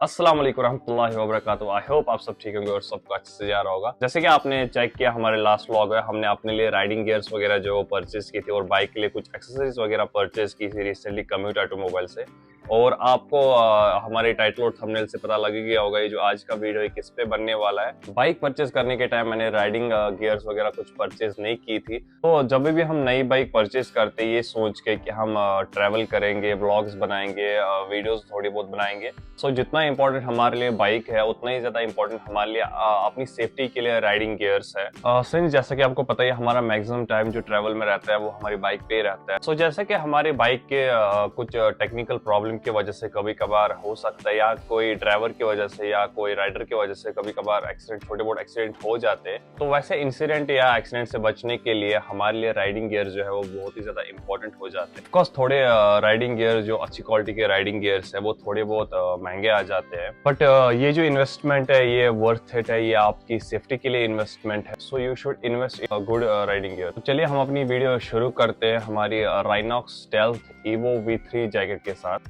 अस्सलाम वालेकुम रहमतुल्लाहि व बरकातुहू। आई होप आप सब ठीक होंगे और सबको अच्छे से जा रहा होगा। जैसे कि आपने चेक किया हमारे लास्ट व्लॉग है, हमने अपने लिए राइडिंग गियर्स वगैरह जो परचेज की थी और बाइक के लिए कुछ एक्सेसरीज वगैरह परचेज की थी रिसेंटली कम्यूट ऑटोमोबाइल से। और आपको हमारे टाइटल और थंबनेल से पता लग गया होगा ये जो आज का वीडियो है किस पे बनने वाला है। बाइक परचेज करने के टाइम मैंने राइडिंग गियर्स वगैरह कुछ परचेज नहीं की थी, तो जब भी हम नई बाइक परचेज करते हैं ये सोच के कि हम ट्रैवल करेंगे, व्लॉग्स बनाएंगे, वीडियोस थोड़ी बहुत बनाएंगे। सो जितना इंपॉर्टेंट हमारे लिए बाइक है उतना ही ज्यादा इंपॉर्टेंट हमारे लिए अपनी सेफ्टी के लिए राइडिंग गियर्स है। सिंस जैसा कि आपको पता ही हमारा मैक्सिमम टाइम जो ट्रैवल में रहता है वो हमारी बाइक पे ही रहता है। सो जैसे कि हमारी बाइक के कुछ टेक्निकल प्रॉब्लम की वजह से कभी कभार हो सकता है, या कोई ड्राइवर की वजह से या कोई राइडर की वजह से कभी कभार एक्सीडेंट, छोटे बहुत एक्सीडेंट हो जाते हैं। तो वैसे इंसिडेंट या एक्सीडेंट से बचने के लिए हमारे लिए राइडिंग गियर जो है वो बहुत ही ज्यादा इंपॉर्टेंट हो जाते हैं। बिकॉज थोड़े राइडिंग गियर जो अच्छी क्वालिटी के राइडिंग गियर्स है वो थोड़े बहुत महंगे आ जाते हैं, बट ये जो इन्वेस्टमेंट है ये वर्थ इट है, ये आपकी सेफ्टी के लिए इन्वेस्टमेंट है। So you should invest in good riding gear. तो चलिए हम अपनी वीडियो शुरू करते हैं हमारी Rhinox stealth EVO V3 jacket के साथ।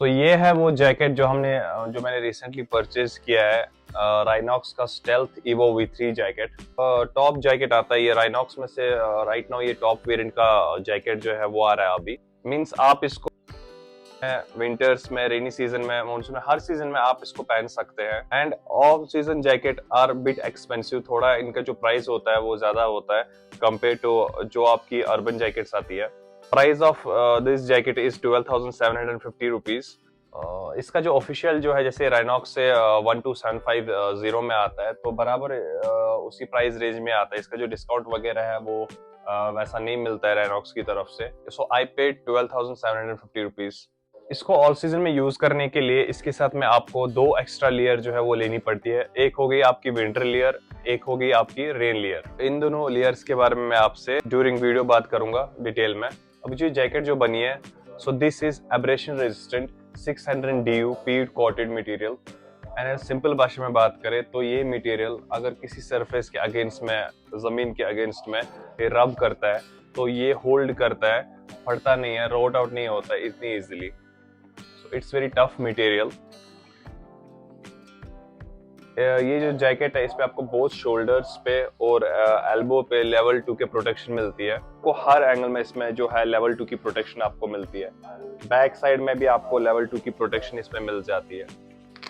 तो ये है वो जैकेट जो मैंने रिसेंटली परचेज किया है, राइनॉक्स का stealth EVO V3 jacket. Top jacket आता है ये राइनॉक्स में से। राइट नाउ ये टॉप वेरिएंट का जैकेट जो है वो आ रहा है अभी। मींस आप इसको विंटर्स में, रेनी सीजन में, मानसून में, हर सीजन में आप इसको पहन सकते हैं। End of season jacket are bit expensive, थोड़ा इनका जो प्राइस होता है वो ज्यादा होता है कंपेयर टू जो आपकी अर्बन जैकेट्स आती है। Price of this jacket is 12,750 rupees. इसका जो ऑफिशियल जो है जैसे राइनॉक्स से 12750 में आता है, तो बराबर उसी प्राइस रेंज में आता है। इसका जो डिस्काउंट वगैरह है वो वैसा नहीं मिलता है राइनॉक्स की तरफ से। सो आई पेड 12,750 रुपीज। इसको ऑल सीजन में यूज करने के लिए इसके साथ में आपको दो एक्स्ट्रा लेयर जो है वो लेनी पड़ती है। एक हो गई आपकी विंटर लेयर, एक हो गई आपकी रेन लेयर। इन दोनों लेयर्स के बारे में मैं आपसे ड्यूरिंग वीडियो बात करूंगा डिटेल में। अब जो जैकेट जो बनी है, so this is abrasion resistant 600 DU पीड कोटेड मटेरियल। एंड सिंपल भाषा में बात करें तो ये मटेरियल अगर किसी सरफेस के अगेंस्ट में, जमीन के अगेंस्ट में ये रब करता है तो ये होल्ड करता है, फटता नहीं है, रोट आउट नहीं होता है इतनी easily. It's very tough material. ये जो जैकेट है इस पे आपको बोथ शोल्डर्स पे और एल्बो पे लेवल 2 के प्रोटेक्शन मिलती है। आपको हर एंगल में इसमें जो है लेवल 2 की प्रोटेक्शन आपको मिलती है। बैक साइड में भी आपको लेवल 2 की प्रोटेक्शन इसमें मिल जाती है।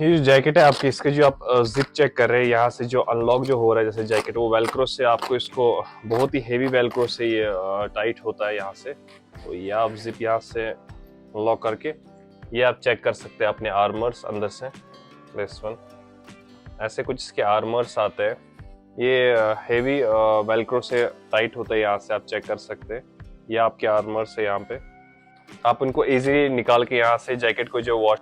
ये जो जैकेट है आपकी, इसके जो आप जिप चेक कर रहे हैं, यहाँ से जो अनलॉक जो हो रहा है जैसे जैकेट, वो वेलक्रो से आपको इसको बहुत ही हेवी वेलक्रो से ये टाइट होता है यहाँ से। तो ये आप जिप यहाँ से लॉक करके ये आप चेक कर सकते हैं अपने आर्मर्स अंदर से। दिस वन ऐसे कुछ इसके आर्मर्स आते हैं। ये हेवी वेलक्रो से टाइट होता है, यहाँ से आप चेक कर सकते हैं। ये आपके आर्मर्स है, यहाँ पे आप उनको इजीली निकाल के यहाँ से जैकेट को जो वॉश,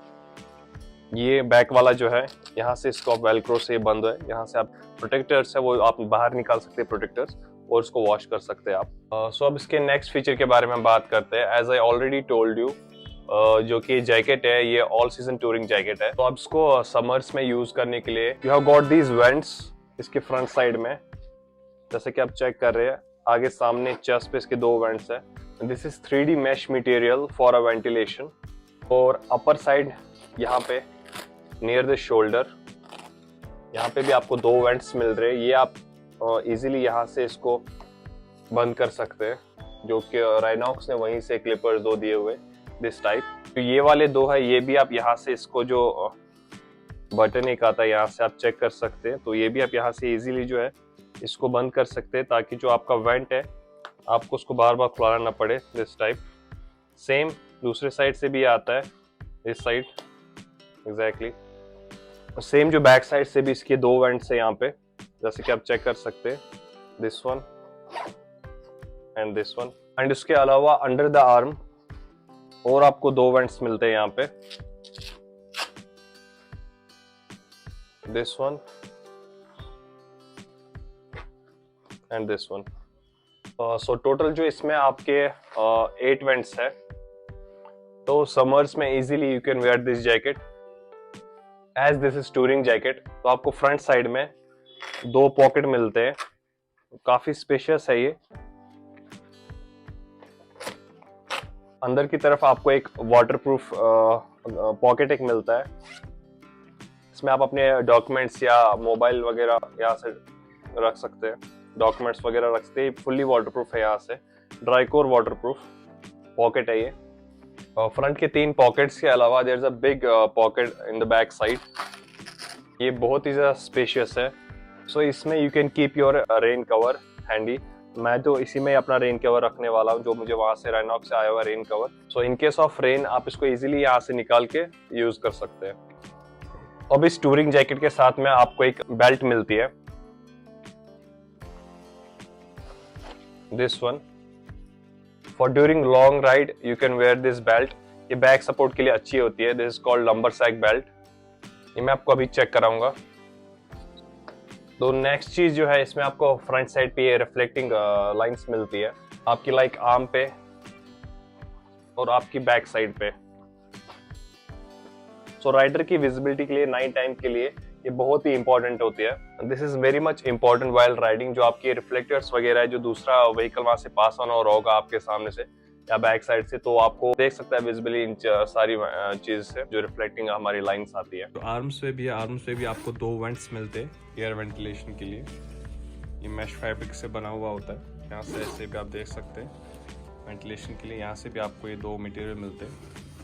ये बैक वाला जो है यहाँ से इसको आप वेलक्रो से बंद है, यहाँ से आप प्रोटेक्टर्स है वो आप बाहर निकाल सकते हैं प्रोटेक्टर्स, और उसको वॉश कर सकते हैं आप। सो अब इसके नेक्स्ट फीचर के बारे में बात करते हैं। As I already told you, जो कि जैकेट है ये ऑल सीजन टूरिंग जैकेट है। तो आप इसको समर्स में यूज करने के लिए you have got these vents इसके फ्रंट साइड में, जैसे कि आप चेक कर रहे हैं आगे सामने चेस्ट पे इसके दो वेंट्स है। This is 3D mesh material for a ventilation. और अपर साइड यहाँ पे नियर द शोल्डर, यहाँ पे भी आपको दो वेंट्स मिल रहे हैं। ये आप इजीली यहाँ से इसको बंद कर सकते हैं, जो कि राइनॉक्स ने वहीं से क्लिपर्स दो दिए हुए दिस टाइप। तो ये वाले दो है, ये भी आप यहाँ से इसको जो बटन एक आता है यहाँ से आप चेक कर सकते हैं। तो ये भी आप यहाँ से इजीली जो है इसको बंद कर सकते हैं ताकि जो आपका वेंट है आपको उसको बार बार खुलाना ना पड़े। दिस टाइप सेम दूसरे साइड से भी आता है, इस साइड एग्जैक्टली सेम। जो बैक साइड से भी इसके 2 वेंट्स है यहाँ पे, जैसे कि आप चेक कर सकते हैं, this one and this one. And इसके अलावा अंडर द आर्म और आपको 2 वेंट्स मिलते हैं यहाँ पे, this one and this one. So total जो इसमें आपके 8 वेंट्स है। तो समर्स में easily you can wear this jacket as this is touring jacket. तो आपको फ्रंट साइड में 2 पॉकेट मिलते हैं, काफी स्पेशियस है ये। अंदर की तरफ आपको एक वाटरप्रूफ पॉकेट एक मिलता है, इसमें आप अपने डॉक्यूमेंट्स या मोबाइल वगैरह यहाँ से रख सकते हैं, डॉक्यूमेंट्स वगैरह रख सकते हैं। फुल्ली वाटरप्रूफ है, यहाँ से ड्राईकोर वाटरप्रूफ पॉकेट है ये। फ्रंट के 3 पॉकेट्स के अलावा there is a big pocket in the back side. ये बहुत ही ज्यादा स्पेशियस है। सो इसमें you can keep your rain cover handy. मैं तो इसी में अपना रेन कवर रखने वाला हूँ, जो मुझे वहां से राइनॉक्स से आया हुआ rain cover. So in case of rain आप इसको इजीली यहाँ से निकाल के यूज कर सकते हैं। अब इस टूरिंग जैकेट के साथ में आपको एक बेल्ट मिलती है, this one. For during long ride you can wear this belt. ये बैक सपोर्ट के लिए अच्छी होती है। This is called lumbar sack belt. ये मैं आपको अभी चेक कराऊंगा। तो नेक्स्ट चीज जो है, इसमें आपको फ्रंट साइड पे ये रिफ्लेक्टिंग लाइंस मिलती है, आपकी लाइक आर्म पे और आपकी बैक साइड पे। सो राइडर की विजिबिलिटी के लिए नाइट टाइम के लिए ये बहुत ही इंपॉर्टेंट होती है। This is very much important while riding. जो आपकी रिफ्लेक्टर्स वगैरह है, जो दूसरा व्हीकल वहां से पास ऑन हो रहा होगा आपके सामने से या बैक साइड से, तो आपको देख सकता है विजिबली इन सारी चीज से जो रिफ्लेक्टिंग हमारी लाइंस आती है। तो आर्म्स पे भी आपको 2 वेंट्स मिलते हैं एयर वेंटिलेशन के लिए। ये मैश फैब्रिक से बना हुआ होता है, यहाँ से ऐसे भी आप देख सकते हैं वेंटिलेशन के लिए। यहाँ से भी आपको ये 2 मटेरियल मिलते हैं।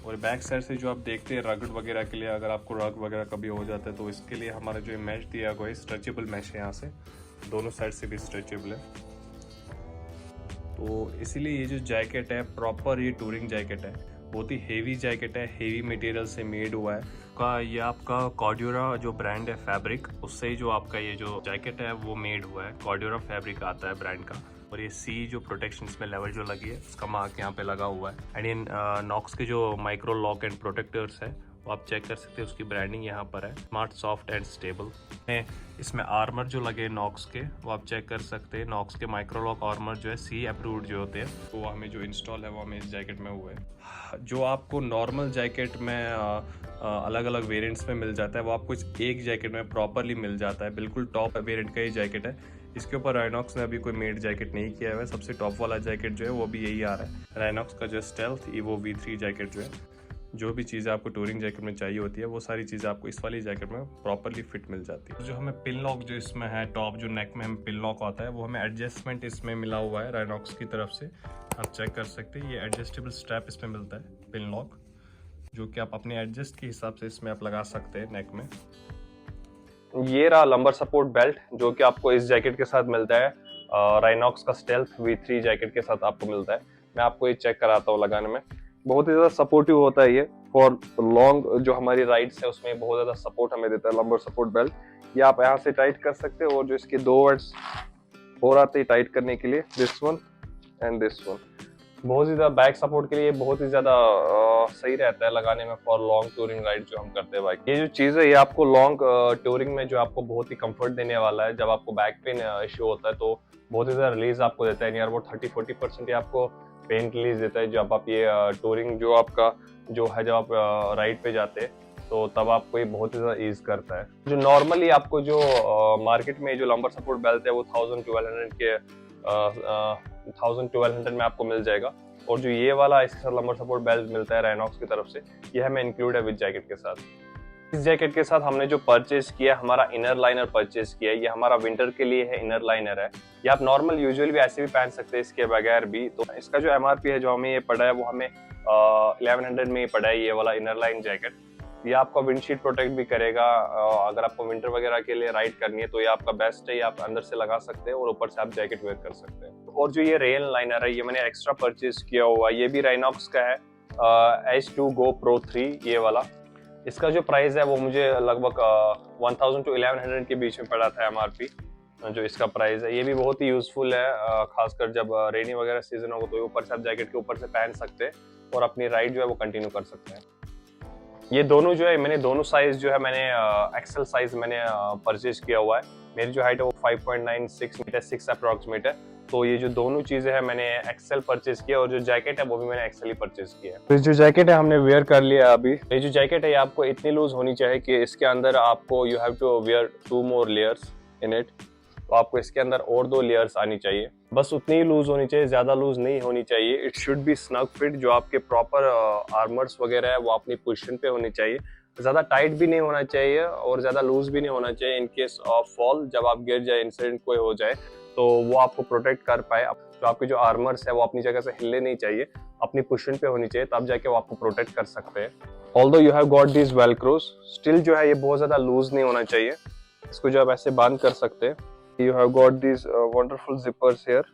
और बैक साइड से जो आप देखते हैं रगड़ वगैरह के लिए, अगर आपको रग वगैरह कभी हो जाता है तो इसके लिए हमारा जो मैश दिया हुआ है स्ट्रेचेबल मैश है, यहाँ से दोनों साइड से भी स्ट्रेचेबल है। तो इसीलिए ये जो जैकेट है प्रॉपर ये टूरिंग जैकेट है, बहुत ही हेवी जैकेट है, हेवी मटेरियल से मेड हुआ है। ये आपका कॉर्ड्योरा जो ब्रांड है फैब्रिक, उससे जो आपका ये जो जैकेट है वो मेड हुआ है। कॉर्ड्योरा फैब्रिक आता है ब्रांड का। और ये सी जो प्रोटेक्शन इसमें लेवल जो लगी है उसका मार्क यहाँ पे लगा हुआ है। एंड इन नॉक्स के जो माइक्रो लॉक एंड प्रोटेक्टर्स है वो आप चेक कर सकते हैं, उसकी ब्रांडिंग यहाँ पर है, स्मार्ट सॉफ्ट एंड स्टेबल। इसमें आर्मर जो लगे नॉक्स के वो आप चेक कर सकते हैं। नॉक्स के माइक्रो लॉक आर्मर जो है सी अप्रूव्ड जो होते हैं, तो हमें जो इंस्टॉल है वो हमें इस जैकेट में हुआ है। जो आपको नॉर्मल जैकेट में अलग अलग वेरिएंट्स में मिल जाता है, वो आपको इस एक जैकेट में प्रॉपरली मिल जाता है। बिल्कुल टॉप वेरिएंट का ये जैकेट है। इसके ऊपर राइनॉक्स ने अभी कोई मेड जैकेट नहीं किया है। सबसे टॉप वाला जैकेट जो है वो भी यही आ रहा है, राइनॉक्स का जो स्टेल्थ ईवो V3 जैकेट जो है। जो भी चीज़ें आपको टूरिंग जैकेट में चाहिए होती है वो सारी चीज़ें आपको इस वाली जैकेट में प्रॉपरली फिट मिल जाती है। जो हमें पिन लॉक जो इसमें है, टॉप जो नेक में हमें पिन लॉक आता है, वो हमें एडजस्टमेंट इसमें मिला हुआ है राइनॉक्स की तरफ से। आप चेक कर सकते हैं, ये एडजस्टेबल स्ट्रैप इसमें मिलता है पिन लॉक, जो कि आप अपने एडजस्ट के हिसाब से इसमें आप लगा सकते हैं नेक में। ये रहा लंबर सपोर्ट बेल्ट, जो कि आपको इस जैकेट के साथ मिलता है। राइनॉक्स का स्टेल्थ V3 जैकेट के साथ आपको मिलता है। मैं आपको ये चेक कराता हूँ लगाने में। बहुत ही ज्यादा सपोर्टिव होता है ये फॉर लॉन्ग जो हमारी राइड्स है उसमें बहुत ज्यादा सपोर्ट हमें देता है लंबर सपोर्ट बेल्ट। ये आप यहाँ से टाइट कर सकते हो, और जो इसके 2 वर्ड्स और आते हैं टाइट करने के लिए, this one and this one. बहुत ज्यादा बैक सपोर्ट के लिए बहुत ही ज्यादा सही रहता है लगाने में फॉर लॉन्ग टूरिंग राइड जो हम करते हैं बाइक। ये जो चीज है ये आपको लॉन्ग टूरिंग में जो आपको बहुत ही कंफर्ट देने वाला है। जब आपको बैक पेन इश्यू होता है तो बहुत ही ज्यादा रिलीज आपको देता है, नियर अबाउट 30-40% आपको पेन रिलीज देता है। जब आप ये टूरिंग जो आपका जो है, जब आप राइड पे जाते हैं तो तब आपको ये बहुत ही ज्यादा ईज करता है। जो नॉर्मली आपको जो मार्केट में जो लंबर सपोर्ट बेल्ट है वो 1200 में आपको मिल जाएगा। और जो ये वाला इसके साथ लंबर सपोर्ट बेल्ट मिलता है राइनॉक्स की तरफ से, ये हमें इंक्लूड है विद जैकेट के साथ। इस जैकेट के साथ हमने जो परचेज किया, हमारा इनर लाइनर परचेज किया है। ये हमारा विंटर के लिए है, इनर लाइनर है। ये आप नॉर्मल यूजुअली भी ऐसे भी पहन सकते हैं इसके बगैर भी। तो इसका जो MRP है जो हमें ये पड़ा है वो हमें 1100 में ही पड़ा है, ये वाला इनर लाइन जैकेट। ये आपका विंडशीट प्रोटेक्ट भी करेगा। अगर आपको विंटर वगैरह के लिए राइड करनी है तो ये आपका बेस्ट है, ये आप अंदर से लगा सकते हैं और ऊपर से आप जैकेट वेयर कर सकते हैं। और जो ये रेन लाइनर है ये मैंने एक्स्ट्रा परचेज किया हुआ है, ये भी राइनॉक्स का है, H2 Go Pro 3 ये वाला। इसका जो प्राइस है वो मुझे लगभग 1000 to 1100 के बीच में पड़ा था MRP जो इसका प्राइस है। ये भी बहुत ही यूजफुल है, खासकर जब रेनी वगैरह सीजन होगा तो ऊपर से आप जैकेट के ऊपर से पहन सकते हैं और अपनी राइड जो है वो कंटिन्यू कर सकते हैं। ये दोनों जो है मैंने दोनों साइज जो है मैंने एक्सेल साइज मैंने परचेज किया हुआ है। मेरी जो हाइट है वो 5.96 मीटर 6 अप्रॉक्सीमेट है, तो ये जो दोनों चीजें हैं मैंने एक्सेल परचेज किया और जो जैकेट है वो भी मैंने एक्सेल ही परचेज किया है। तो जो जैकेट है हमने वेयर कर लिया अभी। ये जो जैकेट है ये आपको इतनी लूज होनी चाहिए कि इसके अंदर आपको you have to wear 2 more layers in it, तो आपको इसके अंदर और 2 लेयर्स आनी चाहिए, बस उतनी ही लूज होनी चाहिए, ज्यादा लूज नहीं होनी चाहिए। It should be snug fit, जो आपके प्रॉपर आर्मर्स वगैरह है वो अपनी पोजीशन पे होनी चाहिए, ज्यादा टाइट भी नहीं होना चाहिए और ज्यादा लूज भी नहीं होना चाहिए। इन केस ऑफ फॉल, जब आप गिर जाए, इंसिडेंट कोई हो जाए तो वो आपको प्रोटेक्ट कर पाए। जो आपके जो आर्मर्स है वो अपनी जगह से हिलने नहीं चाहिए, अपनी पोजीशन पे होनी चाहिए, तब जाके वो आपको प्रोटेक्ट कर सकते हैं। Although you have got this velcros, still जो है ये बहुत ज्यादा लूज नहीं होना चाहिए। इसको जो आप ऐसे बांध कर सकते हैं। You have got these wonderful zippers here.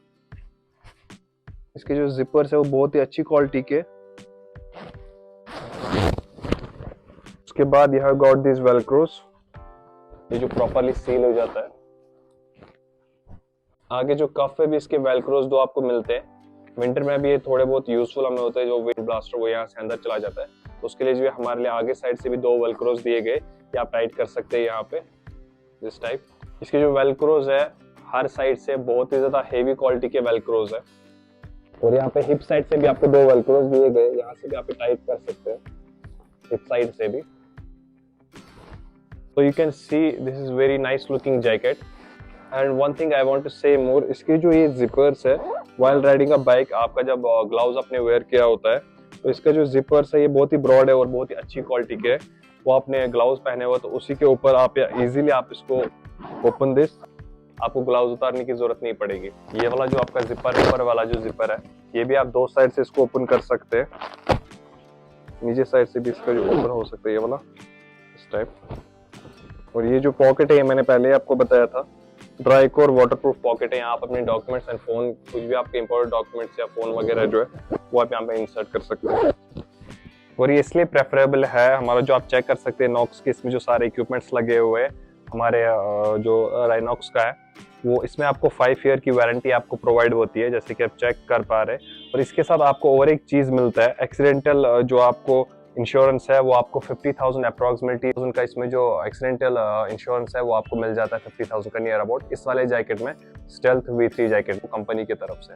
इसके जो zippers है वो बहुत ही अच्छी क्वालिटी के। उसके बाद you have got these velcros, ये जो प्रॉपरली सील हो जाता है। आगे जो कफ है भी इसके वेलक्रोस 2 आपको मिलते हैं। विंटर में भी ये थोड़े बहुत यूजफुल हमें होते हैं, जो विंड ब्लास्टर वो यहाँ से अंदर चला जाता है, तो उसके लिए जो हमारे लिए आगे साइड से भी 2 वेलक्रोस दिए गए कि आप टाइट कर सकते हैं यहाँ पे दिस टाइप। इसके जो वेलक्रोज है हर साइड से बहुत ही ज्यादा हेवी क्वालिटी के वेलक्रोज है, और यहाँ पे हिप साइड से भी आपको 2 वेलक्रोज दिए गए, यहाँ से भी आप टाइट कर सकते हैं हिप साइड से भी। So you can see this is very nice looking jacket. And one thing I want to say more, इसके जो ये zippers है while riding a bike, आपका जब ग्लव्स आपने वेयर किया होता है तो इसका जो zippers है ये बहुत ही ब्रॉड है और बहुत ही अच्छी क्वालिटी के है। वो आपने ग्लव्स पहने हुए तो उसी के ऊपर आप इजीली आप इसको ओपन दिस, आपको ग्लव्स उतारने की जरूरत नहीं पड़ेगी। ये वाला जो आपका जिपर, ऊपर वाला जो जिपर है ये भी आप 2 साइड से इसको ओपन कर सकते हैं, नीचे साइड से भी इसका जो ओपन हो सकता है ये वाला इस टाइप। और ये जो पॉकेट है ये मैंने पहले आपको बताया था, ड्राई कोर वाटरप्रूफ पॉकेट है। यहाँ आप अपने डॉक्यूमेंट्स एंड फोन, कुछ भी आपके इंपॉर्टेंट डॉक्यूमेंट्स या फोन वगैरह जो है वो आप यहाँ पे इंसर्ट कर सकते हैं। और ये इसलिए प्रेफरेबल है हमारा, जो आप चेक कर सकते हैं नॉक्स के इसमें जो सारे इक्विपमेंट्स लगे हुए हैं हमारे जो राइनॉक्स का है, वो इसमें आपको 5 ईयर की वारंटी आपको प्रोवाइड होती है, जैसे कि आप चेक कर पा रहे हैं। और इसके साथ आपको और एक चीज मिलता है, एक्सीडेंटल जो आपको इंश्योरेंस है वो आपको 50,000 अप्रॉक्सीमेटली का इसमें जो एक्सीडेंटल इंश्योरेंस है वो आपको मिल जाता है 50,000 का नियर अबाउट इस वाले जैकेट में, स्टेल्थ V3 जैकेट कंपनी की तरफ से।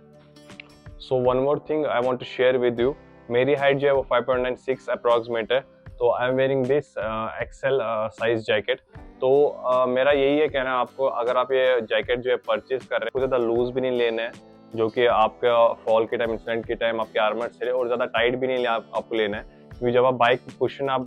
So one more thing I want to share with you, मेरी हाइट जो है वो 5.96 अप्रॉक्सीमेट है, तो I am wearing this XL size jacket. तो मेरा यही है कहना आपको, अगर आप ये जैकेट जो है परचेज कर रहे हैं, ज़्यादा लूज भी नहीं लेना है जो कि आपका फॉल के टाइम, इंसिडेंट के टाइम आपके आर्मर से, और ज़्यादा टाइट भी नहीं आपको लेना है, क्योंकि जब आप बाइक पुशन आप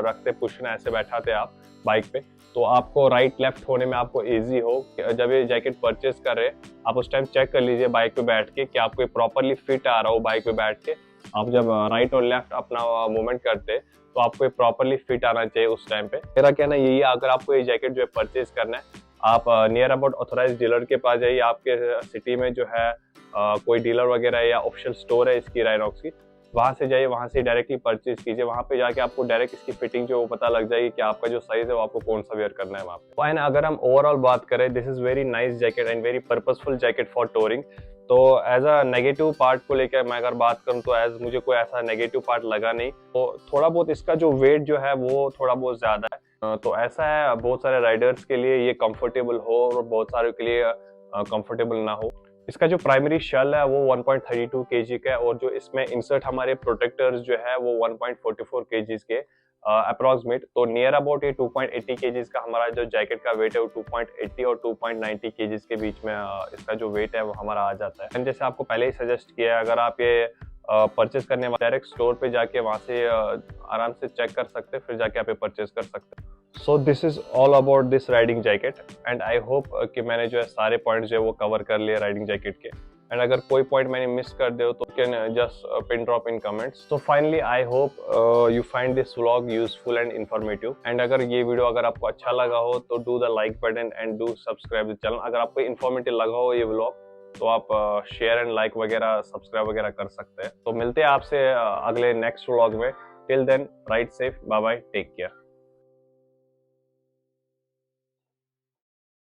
रखते, पुशन ऐसे बैठाते आप बाइक पे, तो आपको राइट लेफ्ट होने में आपको इजी हो। जब ये जैकेट परचेज कर रहे हैं आप उस टाइम चेक कर लीजिए बाइक पे बैठ के कि आपको प्रॉपरली फिट आ रहा हो बाइक पे बैठ के। आप जब राइट और लेफ्ट अपना मूवमेंट करते तो आपको प्रॉपरली फिट आना चाहिए उस टाइम पे। मेरा कहना यही है, अगर आपको ये जैकेट जो है परचेज करना है, आप नियर अबाउट ऑथराइज डीलर के पास जाइए। आपके सिटी में जो है कोई डीलर वगैरह है या ऑफिशियल स्टोर है इसकी राइनॉक्स की, वहाँ से जाइए, वहाँ से डायरेक्टली परचेज कीजिए। वहाँ पे जाके आपको डायरेक्ट इसकी फिटिंग जो वो पता लग जाएगी कि आपका जो साइज है वो आपको कौन सा वेयर करना है वहाँ पे। फाइन, अगर हम ओवरऑल बात करें, this is very nice jacket and very purposeful jacket for touring. तो एज अ नेगेटिव पार्ट को लेकर मैं अगर बात करूँ तो एज मुझे कोई ऐसा नेगेटिव पार्ट लगा नहीं। तो थोड़ा बहुत इसका जो वेट जो है वो थोड़ा बहुत ज्यादा है, तो ऐसा है बहुत सारे राइडर्स के लिए ये कंफर्टेबल हो और बहुत सारे के लिए कंफर्टेबल ना हो। इसका जो प्राइमरी शेल है वो 1.32 kg का है, और जो इसमें इंसर्ट हमारे प्रोटेक्टर्स जो है वो 1.44 kg के अप्रॉक्सीमेट। तो नियर अबाउट ये 2.80 kg का हमारा जो जैकेट का वेट है वो 2.80 और 2.90 kg के बीच में इसका जो वेट है वो हमारा आ जाता है। जैसे आपको पहले ही सजेस्ट किया है, अगर आप ये परचेज करने वाले डायरेक्ट स्टोर पे जाके वहाँ से आराम से चेक कर सकते हैं, फिर जाके आप ये परचेज कर सकते हैं। सो this is all about this riding jacket, and I hope कि मैंने जो है सारे पॉइंट्स जो है वो कवर कर लिए राइडिंग जैकेट के। एंड अगर कोई पॉइंट मैंने मिस कर दे तो can just pin drop in comments. तो finally I hope you find this vlog useful and informative. And अगर ये वीडियो अगर आपको अच्छा लगा हो तो do the like button and do subscribe the channel. अगर आपको इन्फॉर्मेटिव लगा हो ये व्लॉग तो आप शेयर एंड लाइक वगैरह सब्सक्राइब वगैरह कर सकते हैं। तो मिलते हैं आपसे अगले नेक्स्ट व्लॉग में। Till then right safe, bye bye, take care.